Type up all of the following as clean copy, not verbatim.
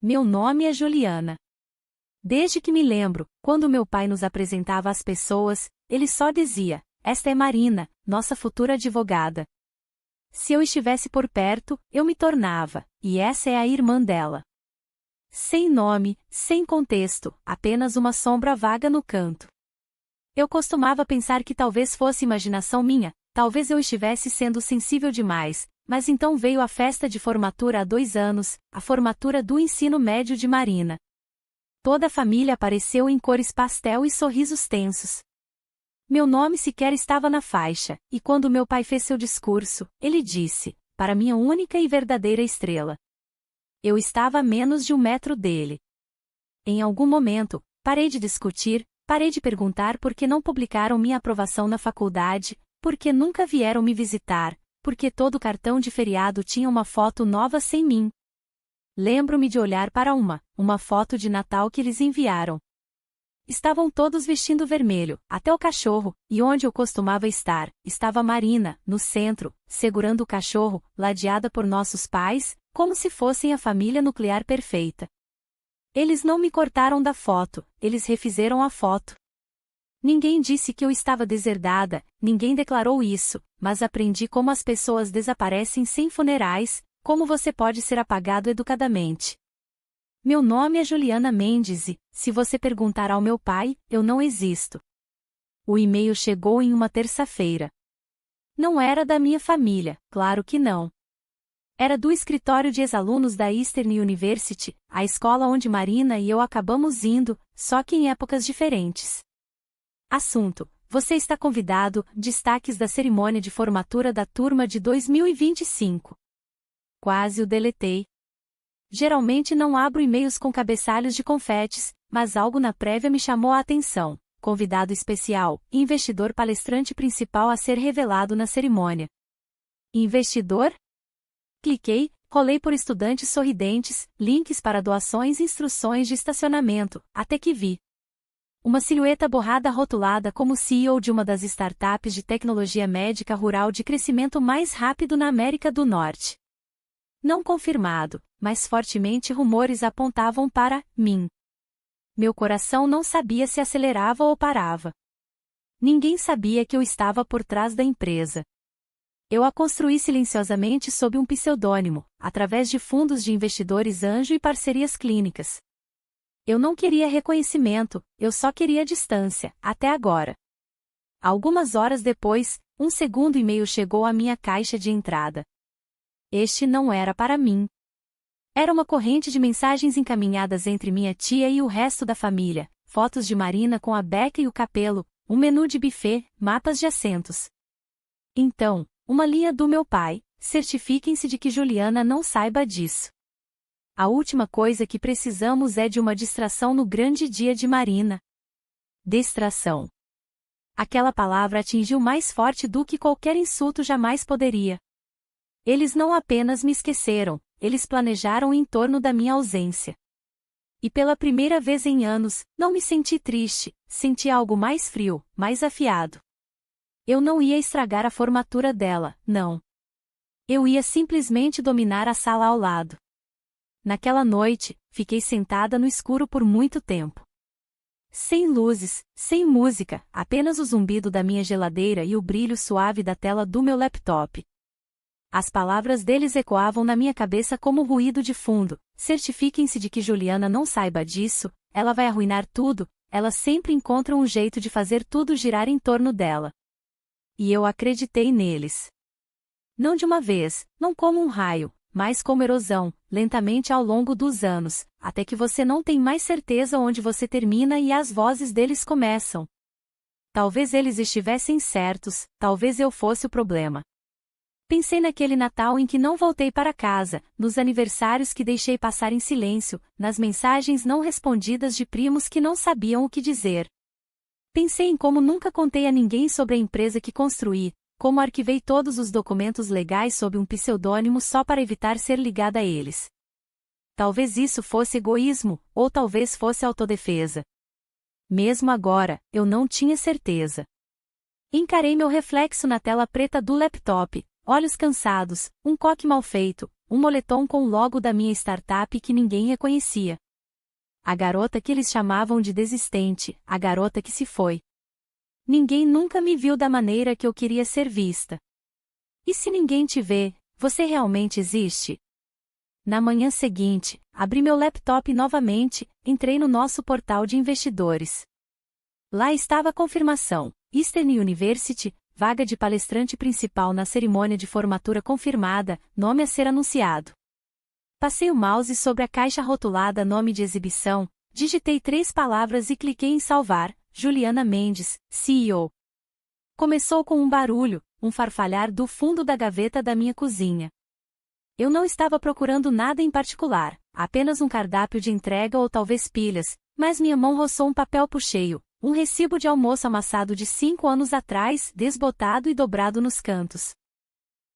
meu nome é Juliana. Desde que me lembro, quando meu pai nos apresentava às pessoas, ele só dizia: esta é Marina, nossa futura advogada. Se eu estivesse por perto, eu me tornava, e essa é a irmã dela. Sem nome, sem contexto, apenas uma sombra vaga no canto. Eu costumava pensar que talvez fosse imaginação minha, talvez eu estivesse sendo sensível demais, mas então veio a festa de formatura há 2 anos, a formatura do ensino médio de Marina. Toda a família apareceu em cores pastel e sorrisos tensos. Meu nome sequer estava na faixa, e quando meu pai fez seu discurso, ele disse: para minha única e verdadeira estrela. Eu estava a menos de 1 metro dele. Em algum momento, parei de discutir, parei de perguntar por que não publicaram minha aprovação na faculdade, por que nunca vieram me visitar, por que todo cartão de feriado tinha uma foto nova sem mim. Lembro-me de olhar para uma foto de Natal que eles enviaram. Estavam todos vestindo vermelho, até o cachorro, e onde eu costumava estar, estava Marina, no centro, segurando o cachorro, ladeada por nossos pais, como se fossem a família nuclear perfeita. Eles não me cortaram da foto, eles refizeram a foto. Ninguém disse que eu estava deserdada, ninguém declarou isso, mas aprendi como as pessoas desaparecem sem funerais, como você pode ser apagado educadamente. Meu nome é Juliana Mendes e, se você perguntar ao meu pai, eu não existo. O e-mail chegou em uma terça-feira. Não era da minha família, claro que não. Era do escritório de ex-alunos da Eastern University, a escola onde Marina e eu acabamos indo, só que em épocas diferentes. Assunto: você está convidado, destaques da cerimônia de formatura da turma de 2025. Quase o deletei. Geralmente não abro e-mails com cabeçalhos de confetes, mas algo na prévia me chamou a atenção. Convidado especial, investidor palestrante principal a ser revelado na cerimônia. Investidor? Cliquei, rolei por estudantes sorridentes, links para doações e instruções de estacionamento, até que vi uma silhueta borrada rotulada como CEO de uma das startups de tecnologia médica rural de crescimento mais rápido na América do Norte. Não confirmado, mas fortemente rumores apontavam para mim. Meu coração não sabia se acelerava ou parava. Ninguém sabia que eu estava por trás da empresa. Eu a construí silenciosamente sob um pseudônimo, através de fundos de investidores anjo e parcerias clínicas. Eu não queria reconhecimento, eu só queria distância, até agora. Algumas horas depois, um segundo e-mail chegou à minha caixa de entrada. Este não era para mim. Era uma corrente de mensagens encaminhadas entre minha tia e o resto da família, fotos de Marina com a Beca e o Capelo, um menu de buffet, mapas de assentos. Então, uma linha do meu pai: certifiquem-se de que Juliana não saiba disso. A última coisa que precisamos é de uma distração no grande dia de Marina. Distração. Aquela palavra atingiu mais forte do que qualquer insulto jamais poderia. Eles não apenas me esqueceram, eles planejaram em torno da minha ausência. E pela primeira vez em anos, não me senti triste, senti algo mais frio, mais afiado. Eu não ia estragar a formatura dela, não. Eu ia simplesmente dominar a sala ao lado. Naquela noite, fiquei sentada no escuro por muito tempo. Sem luzes, sem música, apenas o zumbido da minha geladeira e o brilho suave da tela do meu laptop. As palavras deles ecoavam na minha cabeça como ruído de fundo: certifiquem-se de que Juliana não saiba disso, ela vai arruinar tudo, ela sempre encontra um jeito de fazer tudo girar em torno dela. E eu acreditei neles. Não de uma vez, não como um raio, mas como erosão, lentamente ao longo dos anos, até que você não tem mais certeza onde você termina e as vozes deles começam. Talvez eles estivessem certos, talvez eu fosse o problema. Pensei naquele Natal em que não voltei para casa, nos aniversários que deixei passar em silêncio, nas mensagens não respondidas de primos que não sabiam o que dizer. Pensei em como nunca contei a ninguém sobre a empresa que construí, como arquivei todos os documentos legais sob um pseudônimo só para evitar ser ligada a eles. Talvez isso fosse egoísmo, ou talvez fosse autodefesa. Mesmo agora, eu não tinha certeza. Encarei meu reflexo na tela preta do laptop, olhos cansados, um coque mal feito, um moletom com o logo da minha startup que ninguém reconhecia. A garota que eles chamavam de desistente, a garota que se foi. Ninguém nunca me viu da maneira que eu queria ser vista. E se ninguém te vê, você realmente existe? Na manhã seguinte, abri meu laptop novamente, entrei no nosso portal de investidores. Lá estava a confirmação: Eastern University, vaga de palestrante principal na cerimônia de formatura confirmada, nome a ser anunciado. Passei o mouse sobre a caixa rotulada nome de exibição, digitei 3 palavras e cliquei em salvar: Juliana Mendes, CEO. Começou com um barulho, um farfalhar do fundo da gaveta da minha cozinha. Eu não estava procurando nada em particular, apenas um cardápio de entrega ou talvez pilhas, mas minha mão roçou um papel puxeio, um recibo de almoço amassado de 5 anos atrás, desbotado e dobrado nos cantos.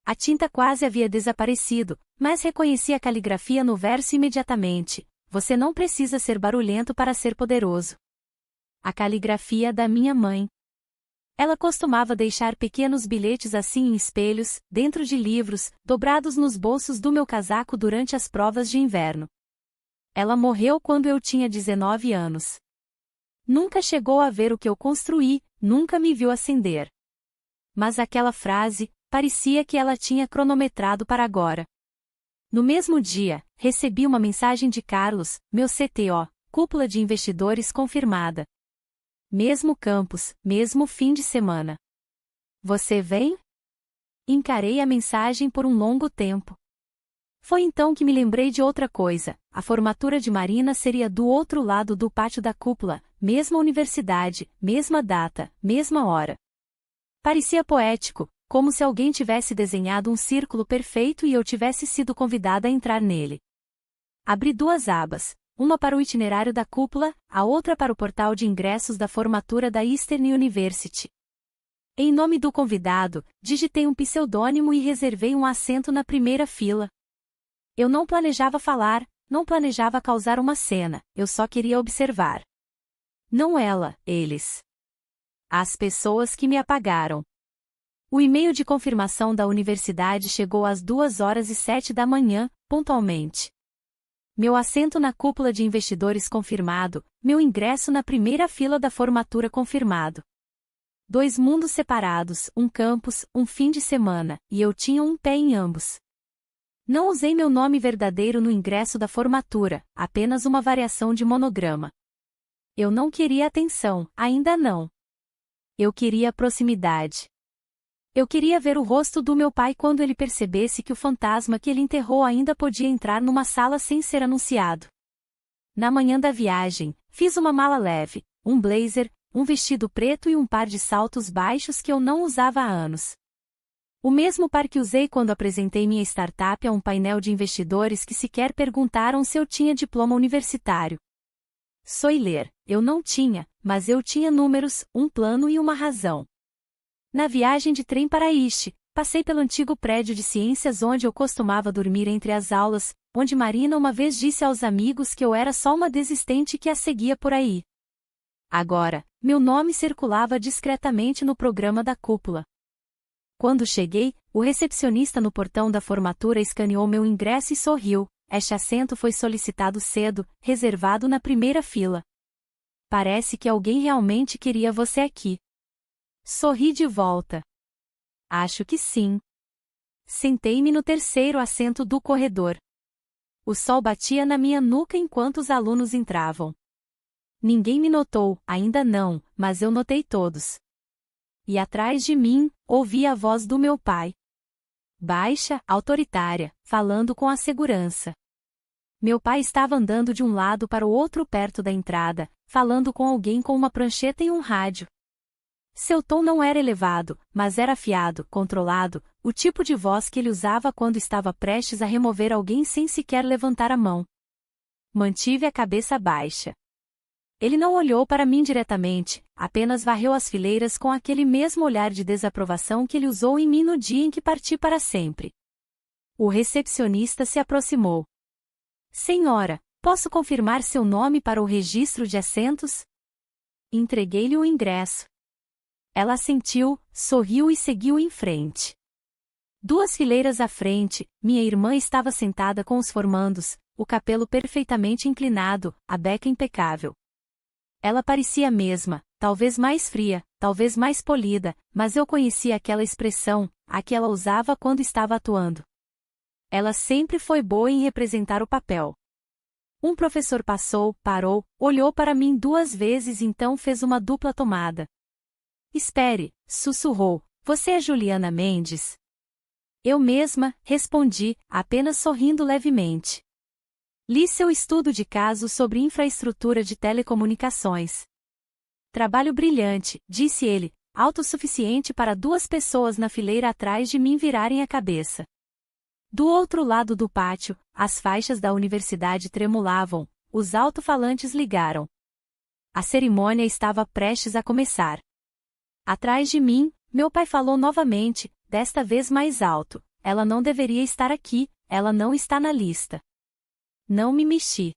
A tinta quase havia desaparecido, mas reconheci a caligrafia no verso imediatamente: você não precisa ser barulhento para ser poderoso. A caligrafia da minha mãe. Ela costumava deixar pequenos bilhetes assim em espelhos, dentro de livros, dobrados nos bolsos do meu casaco durante as provas de inverno. Ela morreu quando eu tinha 19 anos. Nunca chegou a ver o que eu construí, nunca me viu acender. Mas aquela frase, parecia que ela tinha cronometrado para agora. No mesmo dia, recebi uma mensagem de Carlos, meu CTO, cúpula de investidores confirmada. Mesmo campus, mesmo fim de semana. Você vem? Encarei a mensagem por um longo tempo. Foi então que me lembrei de outra coisa: a formatura de Marina seria do outro lado do pátio da cúpula, mesma universidade, mesma data, mesma hora. Parecia poético, como se alguém tivesse desenhado um círculo perfeito e eu tivesse sido convidada a entrar nele. Abri 2 abas, uma para o itinerário da cúpula, a outra para o portal de ingressos da formatura da Eastern University. Em nome do convidado, digitei um pseudônimo e reservei um assento na primeira fila. Eu não planejava falar, não planejava causar uma cena, eu só queria observar. Não ela, eles. As pessoas que me apagaram. O e-mail de confirmação da universidade chegou às 2h07 da manhã, pontualmente. Meu assento na cúpula de investidores confirmado, meu ingresso na primeira fila da formatura confirmado. 2 mundos separados, um campus, um fim de semana, e eu tinha um pé em ambos. Não usei meu nome verdadeiro no ingresso da formatura, apenas uma variação de monograma. Eu não queria atenção, ainda não. Eu queria proximidade. Eu queria ver o rosto do meu pai quando ele percebesse que o fantasma que ele enterrou ainda podia entrar numa sala sem ser anunciado. Na manhã da viagem, fiz uma mala leve, um blazer, um vestido preto e um par de saltos baixos que eu não usava há anos. O mesmo par que usei quando apresentei minha startup a um painel de investidores que sequer perguntaram se eu tinha diploma universitário. Ler, eu não tinha, mas eu tinha números, um plano e uma razão. Na viagem de trem para Ishi, passei pelo antigo prédio de ciências onde eu costumava dormir entre as aulas, onde Marina uma vez disse aos amigos que eu era só uma desistente que a seguia por aí. Agora, meu nome circulava discretamente no programa da cúpula. Quando cheguei, o recepcionista no portão da formatura escaneou meu ingresso e sorriu: este assento foi solicitado cedo, reservado na primeira fila. Parece que alguém realmente queria você aqui. Sorri de volta. Acho que sim. Sentei-me no terceiro assento do corredor. O sol batia na minha nuca enquanto os alunos entravam. Ninguém me notou, ainda não, mas eu notei todos. E atrás de mim, ouvi a voz do meu pai. Baixa, autoritária, falando com a segurança. Meu pai estava andando de um lado para o outro perto da entrada, falando com alguém com uma prancheta e um rádio. Seu tom não era elevado, mas era afiado, controlado, o tipo de voz que ele usava quando estava prestes a remover alguém sem sequer levantar a mão. Mantive a cabeça baixa. Ele não olhou para mim diretamente, apenas varreu as fileiras com aquele mesmo olhar de desaprovação que ele usou em mim no dia em que parti para sempre. O recepcionista se aproximou. Senhora, posso confirmar seu nome para o registro de assentos? Entreguei-lhe o ingresso. Ela assentiu, sorriu e seguiu em frente. 2 fileiras à frente, minha irmã estava sentada com os formandos, o cabelo perfeitamente inclinado, a beca impecável. Ela parecia a mesma, talvez mais fria, talvez mais polida, mas eu conhecia aquela expressão, a que ela usava quando estava atuando. Ela sempre foi boa em representar o papel. Um professor passou, parou, olhou para mim 2 vezes e então fez uma dupla tomada. Espere, sussurrou, você é Juliana Mendes? Eu mesma, respondi, apenas sorrindo levemente. Li seu estudo de caso sobre infraestrutura de telecomunicações. Trabalho brilhante, disse ele, autossuficiente para 2 pessoas na fileira atrás de mim virarem a cabeça. Do outro lado do pátio, as faixas da universidade tremulavam, os alto-falantes ligaram. A cerimônia estava prestes a começar. Atrás de mim, meu pai falou novamente, desta vez mais alto, ela não deveria estar aqui, ela não está na lista. Não me mexi.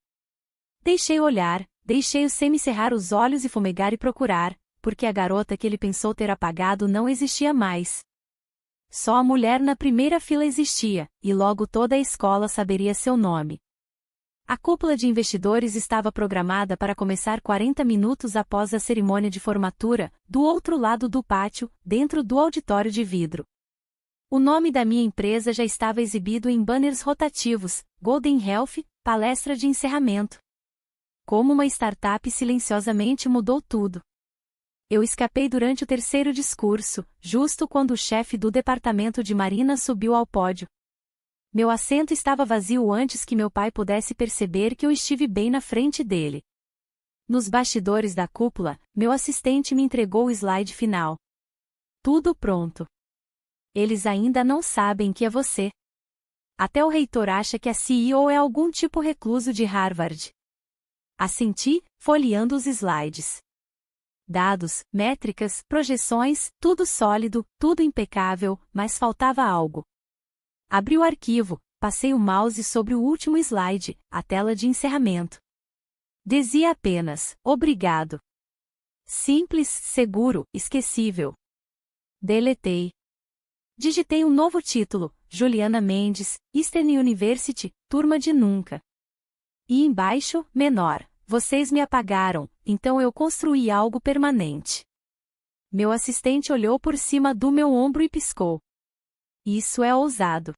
Deixei olhar, deixei-o semicerrar os olhos e fumegar e procurar, porque a garota que ele pensou ter apagado não existia mais. Só a mulher na primeira fila existia, e logo toda a escola saberia seu nome. A cúpula de investidores estava programada para começar 40 minutos após a cerimônia de formatura, do outro lado do pátio, dentro do auditório de vidro. O nome da minha empresa já estava exibido em banners rotativos, Golden Health, palestra de encerramento. Como uma startup silenciosamente mudou tudo. Eu escapei durante o terceiro discurso, justo quando o chefe do departamento de marina subiu ao pódio. Meu assento estava vazio antes que meu pai pudesse perceber que eu estive bem na frente dele. Nos bastidores da cúpula, meu assistente me entregou o slide final. Tudo pronto. Eles ainda não sabem que é você. Até o reitor acha que a CEO é algum tipo recluso de Harvard. Assenti, folheando os slides. Dados, métricas, projeções, tudo sólido, tudo impecável, mas faltava algo. Abri o arquivo, passei o mouse sobre o último slide, a tela de encerramento. Dizia apenas, obrigado. Simples, seguro, esquecível. Deletei. Digitei um novo título, Juliana Mendes, Eastern University, turma de nunca. E embaixo, menor, vocês me apagaram, então eu construí algo permanente. Meu assistente olhou por cima do meu ombro e piscou. Isso é ousado.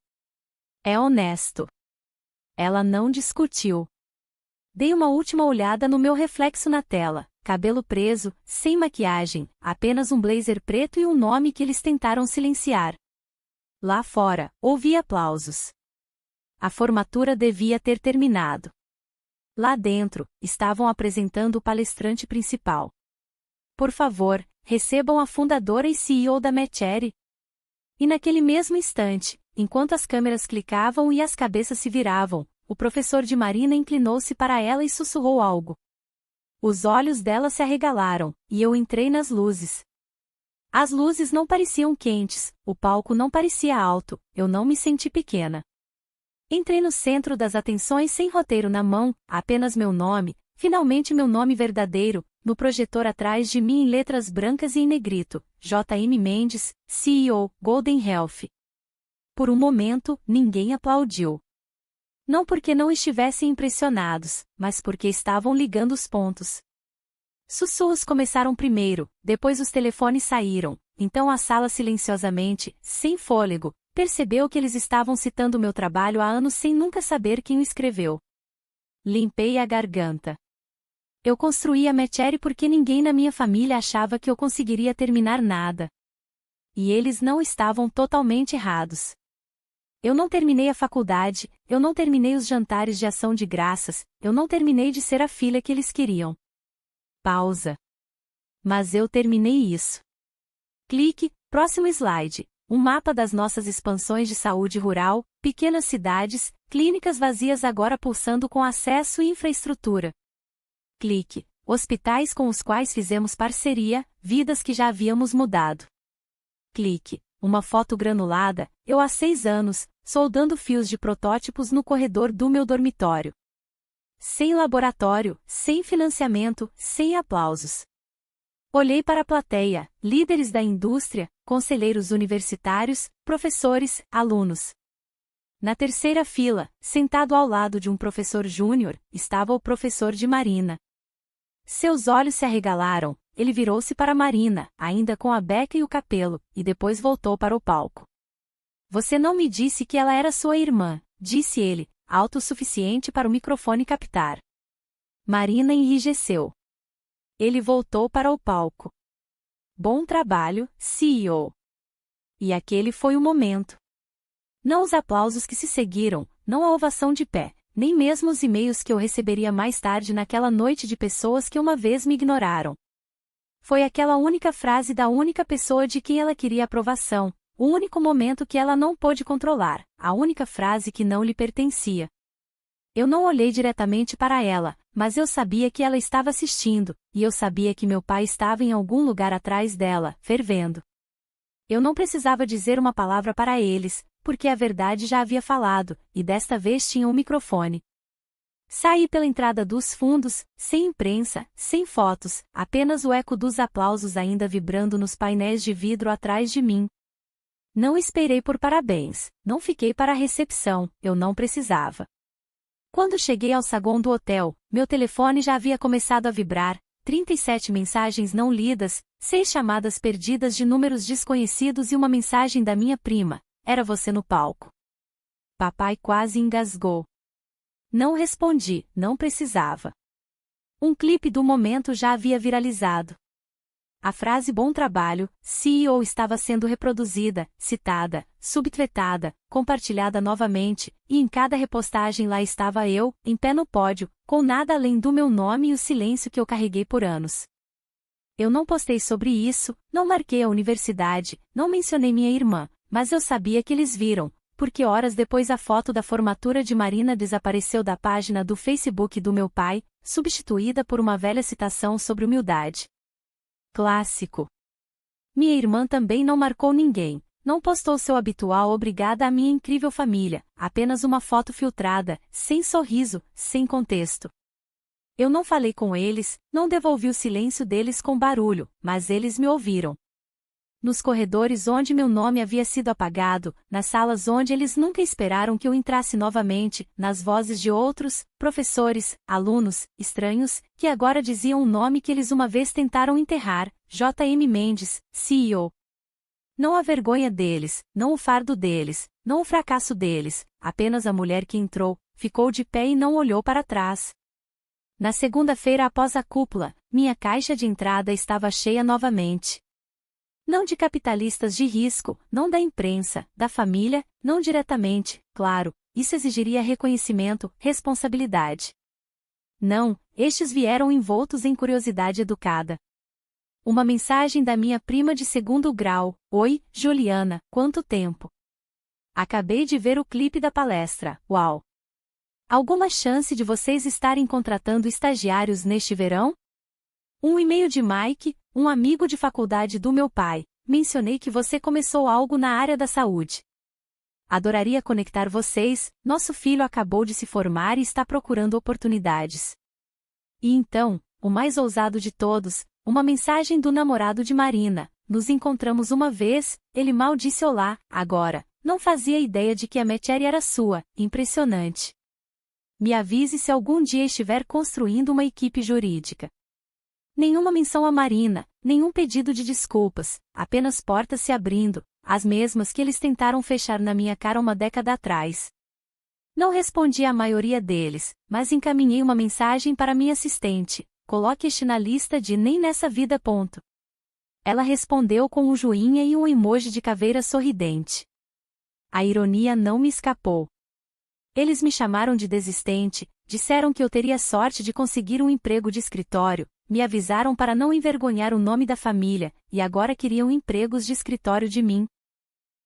É honesto. Ela não discutiu. Dei uma última olhada no meu reflexo na tela, cabelo preso, sem maquiagem, apenas um blazer preto e um nome que eles tentaram silenciar. Lá fora, ouvi aplausos. A formatura devia ter terminado. Lá dentro, estavam apresentando o palestrante principal. Por favor, recebam a fundadora e CEO da Mecheri. E naquele mesmo instante, enquanto as câmeras clicavam e as cabeças se viravam, o professor de marina inclinou-se para ela e sussurrou algo. Os olhos dela se arregalaram, e eu entrei nas luzes. As luzes não pareciam quentes, o palco não parecia alto, eu não me senti pequena. Entrei no centro das atenções sem roteiro na mão, apenas meu nome, finalmente meu nome verdadeiro, no projetor atrás de mim em letras brancas e em negrito, J.M. Mendes, CEO, Golden Health. Por um momento, ninguém aplaudiu. Não porque não estivessem impressionados, mas porque estavam ligando os pontos. Sussurros começaram primeiro, depois os telefones saíram, então a sala silenciosamente, sem fôlego, percebeu que eles estavam citando meu trabalho há anos sem nunca saber quem o escreveu. Limpei a garganta. Eu construí a Mecheri porque ninguém na minha família achava que eu conseguiria terminar nada. E eles não estavam totalmente errados. Eu não terminei a faculdade, eu não terminei os jantares de ação de graças, eu não terminei de ser a filha que eles queriam. Pausa. Mas eu terminei isso. Clique, próximo slide. Um mapa das nossas expansões de saúde rural, pequenas cidades, clínicas vazias agora pulsando com acesso e infraestrutura. Clique, hospitais com os quais fizemos parceria, vidas que já havíamos mudado. Clique, uma foto granulada, eu há 6 anos, soldando fios de protótipos no corredor do meu dormitório. Sem laboratório, sem financiamento, sem aplausos. Olhei para a plateia, líderes da indústria, conselheiros universitários, professores, alunos. Na terceira fila, sentado ao lado de um professor júnior, estava o professor de Marina. Seus olhos se arregalaram, ele virou-se para Marina, ainda com a beca e o capelo, e depois voltou para o palco. Você não me disse que ela era sua irmã, disse ele, alto o suficiente para o microfone captar. Marina enrijeceu. Ele voltou para o palco. Bom trabalho, CEO. E aquele foi o momento. Não os aplausos que se seguiram, não a ovação de pé, nem mesmo os e-mails que eu receberia mais tarde naquela noite de pessoas que uma vez me ignoraram. Foi aquela única frase da única pessoa de quem ela queria aprovação, o único momento que ela não pôde controlar, a única frase que não lhe pertencia. Eu não olhei diretamente para ela, mas eu sabia que ela estava assistindo, e eu sabia que meu pai estava em algum lugar atrás dela, fervendo. Eu não precisava dizer uma palavra para eles, porque a verdade já havia falado, e desta vez tinha um microfone. Saí pela entrada dos fundos, sem imprensa, sem fotos, apenas o eco dos aplausos ainda vibrando nos painéis de vidro atrás de mim. Não esperei por parabéns, não fiquei para a recepção, eu não precisava. Quando cheguei ao saguão do hotel, meu telefone já havia começado a vibrar, 37 mensagens não lidas, 6 chamadas perdidas de números desconhecidos e uma mensagem da minha prima. Era você no palco. Papai quase engasgou. Não respondi, não precisava. Um clipe do momento já havia viralizado. A frase bom trabalho, CEO estava sendo reproduzida, citada, subtweetada, compartilhada novamente, e em cada repostagem lá estava eu, em pé no pódio, com nada além do meu nome e o silêncio que eu carreguei por anos. Eu não postei sobre isso, não marquei a universidade, não mencionei minha irmã, mas eu sabia que eles viram, porque horas depois a foto da formatura de Marina desapareceu da página do Facebook do meu pai, substituída por uma velha citação sobre humildade. Clássico. Minha irmã também não marcou ninguém, não postou seu habitual obrigada à minha incrível família, apenas uma foto filtrada, sem sorriso, sem contexto. Eu não falei com eles, não devolvi o silêncio deles com barulho, mas eles me ouviram. Nos corredores onde meu nome havia sido apagado, nas salas onde eles nunca esperaram que eu entrasse novamente, nas vozes de outros, professores, alunos, estranhos, que agora diziam um nome que eles uma vez tentaram enterrar, J.M. Mendes, CEO. Não a vergonha deles, não o fardo deles, não o fracasso deles, apenas a mulher que entrou, ficou de pé e não olhou para trás. Na segunda-feira após a cúpula, minha caixa de entrada estava cheia novamente. Não de capitalistas de risco, não da imprensa, da família, não diretamente, claro, isso exigiria reconhecimento, responsabilidade. Não, estes vieram envoltos em curiosidade educada. Uma mensagem da minha prima de segundo grau: Oi, Juliana, quanto tempo? Acabei de ver o clipe da palestra, uau! Alguma chance de vocês estarem contratando estagiários neste verão? Um e-mail de Mike, um amigo de faculdade do meu pai, mencionei que você começou algo na área da saúde. Adoraria conectar vocês, nosso filho acabou de se formar e está procurando oportunidades. E então, o mais ousado de todos, uma mensagem do namorado de Marina: nos encontramos uma vez, ele mal disse olá, agora, não fazia ideia de que a matéria era sua, impressionante. Me avise se algum dia estiver construindo uma equipe jurídica. Nenhuma menção a Marina, nenhum pedido de desculpas, apenas portas se abrindo, as mesmas que eles tentaram fechar na minha cara uma década atrás. Não respondi à maioria deles, mas encaminhei uma mensagem para minha assistente: coloque este na lista de nem nessa vida. Ela respondeu com um joinha e um emoji de caveira sorridente. A ironia não me escapou. Eles me chamaram de desistente, disseram que eu teria sorte de conseguir um emprego de escritório, me avisaram para não envergonhar o nome da família, e agora queriam empregos de escritório de mim.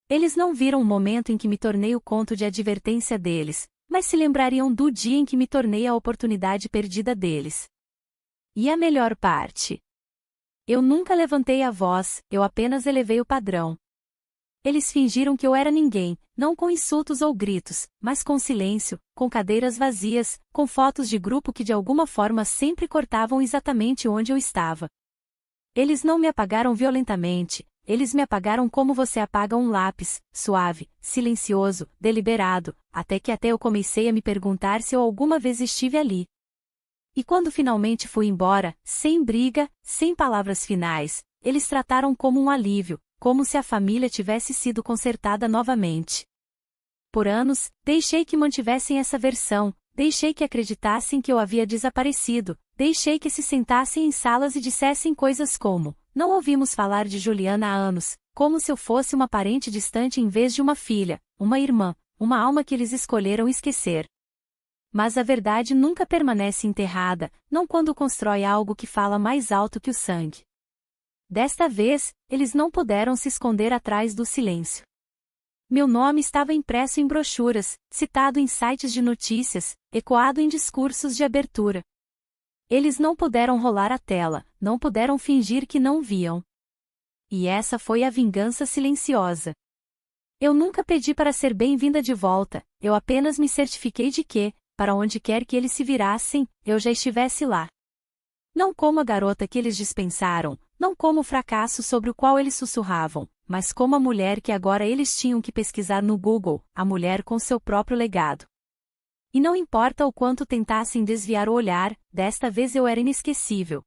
Eles não viram o momento em que me tornei o conto de advertência deles, mas se lembrariam do dia em que me tornei a oportunidade perdida deles. E a melhor parte? Eu nunca levantei a voz, eu apenas elevei o padrão. Eles fingiram que eu era ninguém, não com insultos ou gritos, mas com silêncio, com cadeiras vazias, com fotos de grupo que de alguma forma sempre cortavam exatamente onde eu estava. Eles não me apagaram violentamente, eles me apagaram como você apaga um lápis, suave, silencioso, deliberado, até eu comecei a me perguntar se eu alguma vez estive ali. E quando finalmente fui embora, sem briga, sem palavras finais, eles trataram como um alívio, como se a família tivesse sido consertada novamente. Por anos, deixei que mantivessem essa versão, deixei que acreditassem que eu havia desaparecido, deixei que se sentassem em salas e dissessem coisas como: não ouvimos falar de Juliana há anos, como se eu fosse uma parente distante em vez de uma filha, uma irmã, uma alma que eles escolheram esquecer. Mas a verdade nunca permanece enterrada, não quando constrói algo que fala mais alto que o sangue. Desta vez, eles não puderam se esconder atrás do silêncio. Meu nome estava impresso em brochuras, citado em sites de notícias, ecoado em discursos de abertura. Eles não puderam rolar a tela, não puderam fingir que não viam. E essa foi a vingança silenciosa. Eu nunca pedi para ser bem-vinda de volta, eu apenas me certifiquei de que, para onde quer que eles se virassem, eu já estivesse lá. Não como a garota que eles dispensaram, não como o fracasso sobre o qual eles sussurravam, mas como a mulher que agora eles tinham que pesquisar no Google, a mulher com seu próprio legado. E não importa o quanto tentassem desviar o olhar, desta vez eu era inesquecível.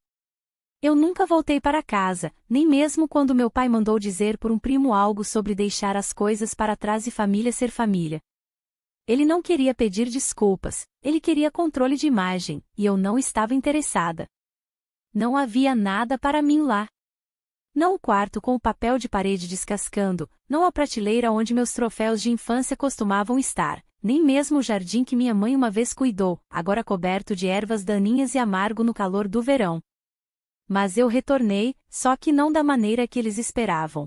Eu nunca voltei para casa, nem mesmo quando meu pai mandou dizer por um primo algo sobre deixar as coisas para trás e família ser família. Ele não queria pedir desculpas, ele queria controle de imagem, e eu não estava interessada. Não havia nada para mim lá. Não o quarto com o papel de parede descascando, não a prateleira onde meus troféus de infância costumavam estar, nem mesmo o jardim que minha mãe uma vez cuidou, agora coberto de ervas daninhas e amargo no calor do verão. Mas eu retornei, só que não da maneira que eles esperavam.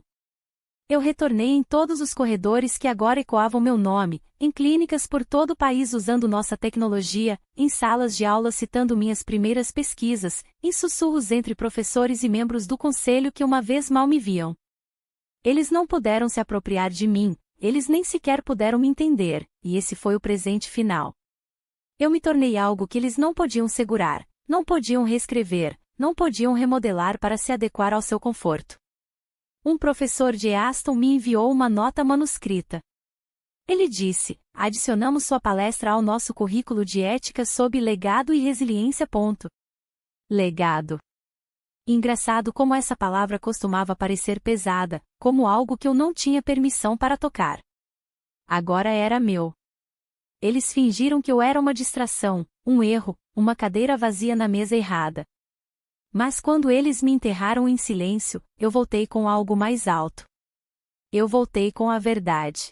Eu retornei em todos os corredores que agora ecoavam meu nome, em clínicas por todo o país usando nossa tecnologia, em salas de aula citando minhas primeiras pesquisas, em sussurros entre professores e membros do conselho que uma vez mal me viam. Eles não puderam se apropriar de mim, eles nem sequer puderam me entender, e esse foi o presente final. Eu me tornei algo que eles não podiam segurar, não podiam reescrever, não podiam remodelar para se adequar ao seu conforto. Um professor de Aston me enviou uma nota manuscrita. Ele disse: adicionamos sua palestra ao nosso currículo de ética sob legado e resiliência. Legado. Engraçado como essa palavra costumava parecer pesada, como algo que eu não tinha permissão para tocar. Agora era meu. Eles fingiram que eu era uma distração, um erro, uma cadeira vazia na mesa errada. Mas quando eles me enterraram em silêncio, eu voltei com algo mais alto. Eu voltei com a verdade.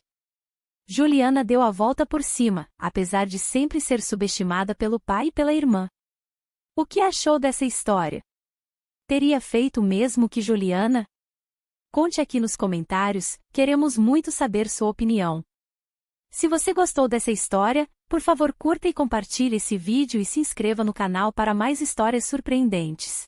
Juliana deu a volta por cima, apesar de sempre ser subestimada pelo pai e pela irmã. O que achou dessa história? Teria feito o mesmo que Juliana? Conte aqui nos comentários, queremos muito saber sua opinião. Se você gostou dessa história, por favor curta e compartilhe esse vídeo e se inscreva no canal para mais histórias surpreendentes.